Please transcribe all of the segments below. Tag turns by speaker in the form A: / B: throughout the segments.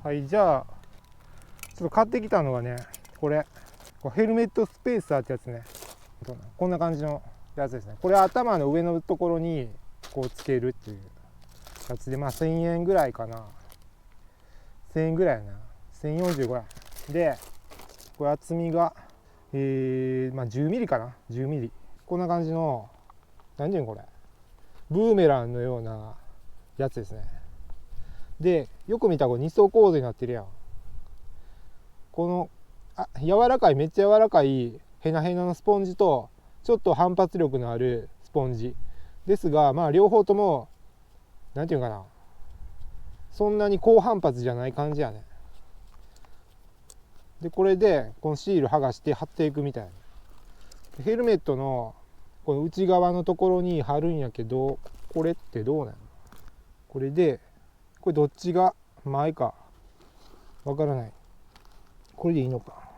A: はい、じゃあちょっと買ってきたのがね、これヘルメットスペーサーってやつね。こんな感じのやつですね。これ頭の上のところにこうつけるっていうやつで、まあ1000円ぐらいかな。1000円ぐらいやな。1045円で、これ厚みがまあ10ミリかな。10ミリ、こんな感じの、何ていうのこれ、ブーメランのようなやつですね。でよく見たらこれ2層構造になってるやん。この柔らかい、めっちゃ柔らかいヘナヘナのスポンジとちょっと反発力のあるスポンジですが、まあ両方ともなんていうかな、そんなに高反発じゃない感じやね。でこれでこのシール剥がして貼っていくみたいな。ヘルメットのこの内側のところに貼るんやけど、これってどうなの？これでこれどっちが前かわからない。これでいいのか。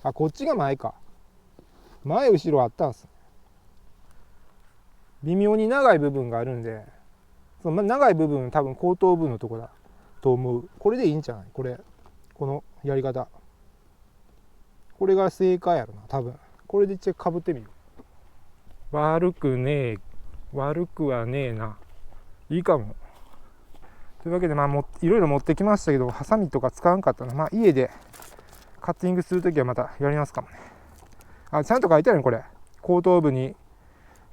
A: あ、こっちが前か。前後ろあったんす。微妙に長い部分があるんで、その長い部分多分後頭部のとこだと思う。これでいいんじゃない？このやり方、これが正解やろな多分。これで一応かぶってみる。悪くねえ、悪くはねえな。いいかも。というわけで、まあいろいろ持ってきましたけど、ハサミとか使わんかったな。まあ家でカッティングするときはまたやりますかもね。あ、ちゃんと書いてあるね、これ。後頭部に、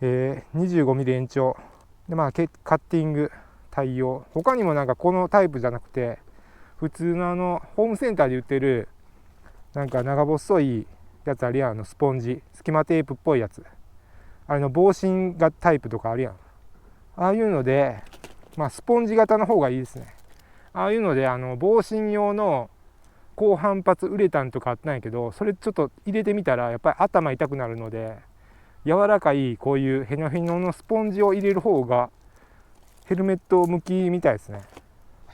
A: 25ミリ延長で、まあカッティング対応。他にもなんかこのタイプじゃなくて、普通のホームセンターで売ってるなんか長細いやつあるやん、スポンジ、隙間テープっぽいやつ、あれの防振がタイプとかあるやん。ああいうので、まあスポンジ型の方がいいですね。ああいうので防振用の高反発ウレタンとかあったんやけど、それちょっと入れてみたらやっぱり頭痛くなるので、柔らかいこういうヘニョヘニョのスポンジを入れる方がヘルメット向きみたいですね。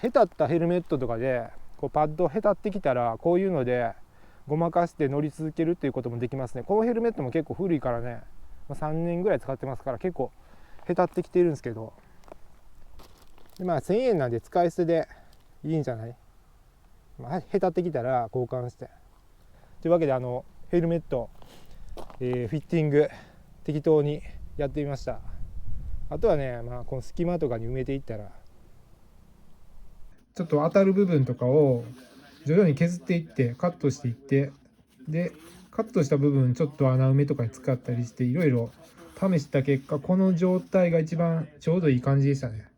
A: へたったヘルメットとかでこうパッドへたってきたら、こういうのでごまかして乗り続けるっていうこともできますね。このヘルメットも結構古いからね、3年ぐらい使ってますから結構へたってきているんですけど、でまあ1000円なんで使い捨てでいいんじゃない。まあ、へたってきたら交換して。というわけでヘルメット、フィッティング適当にやってみました。あとはね、まあ、この隙間とかに埋めていったら、ちょっと当たる部分とかを徐々に削っていってカットしていって、でカットした部分ちょっと穴埋めとかに使ったりして、いろいろ試した結果、この状態が一番ちょうどいい感じでしたね。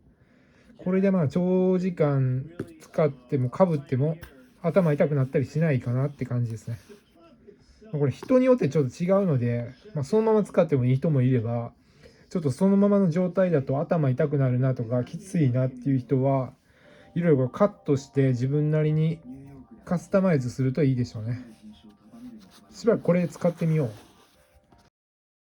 A: これでまあ長時間使ってもかぶっても頭痛くなったりしないかなって感じですね。これ人によってちょっと違うので、そのまま使ってもいい人もいれば、ちょっとそのままの状態だと頭痛くなるなとかきついなっていう人は、いろいろカットして自分なりにカスタマイズするといいでしょうね。しばらくこれ使ってみよう。